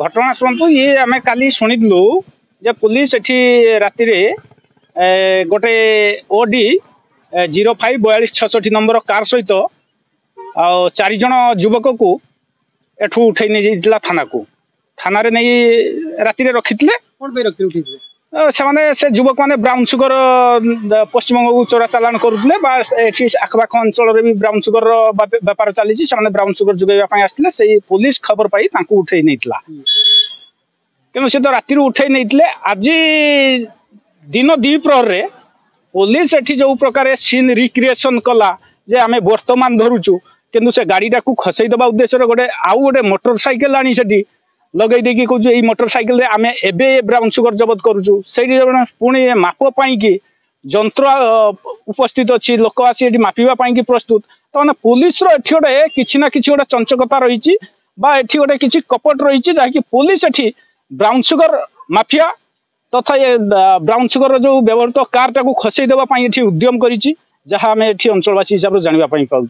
घटना शुणु ये आम काली शुणिलु जे पुलिस एठी राति गोटे ओडी 054266 नंबर कार सहित चार जन युवक को एठू उठे नहीं थाना को थाना नहीं राति रखी से युवक मैंने ब्राउन सुगर पश्चिमबंग को चोरा चालान करुले आखपाख अंचल भी ब्राउन सुगर बेपार चली ब्राउन सुगर जुगेवाई आसते से पुलिस खबर पाई उठे नहीं कि सी तो राति उठे नहीं आज दिन द्विप्रहर पुलिस एठी जो प्रकार सीन रिक्रिएशन कला जे आम बर्तमान धरुचु किंतु से गाड़ी को खसई दबा उद्देश्य गोटे आउ गोटे मोटरसाइकेल आनी से लगे देखिए कौन ये मोटरसाइकेल आम एबे ब्राउन सुगर जबत करुचु से पुणी मापपाई कि जंत्र उपस्थित अच्छी लोक आसी मापिवाई प्रस्तुत तो मैंने पुलिस गोटे किसी ना कि गोटे चंचकता रही गोटे किसी कपट रही जहाँकि पुलिस एठी ब्राउन सुगर माफिया तथा ये ब्राउन सुगर जो व्यवहृत कार टाक खसई देवाई उद्यम करी जहाँ आम एठी अंचलवासी हिसाब से जानापी पाऊँ।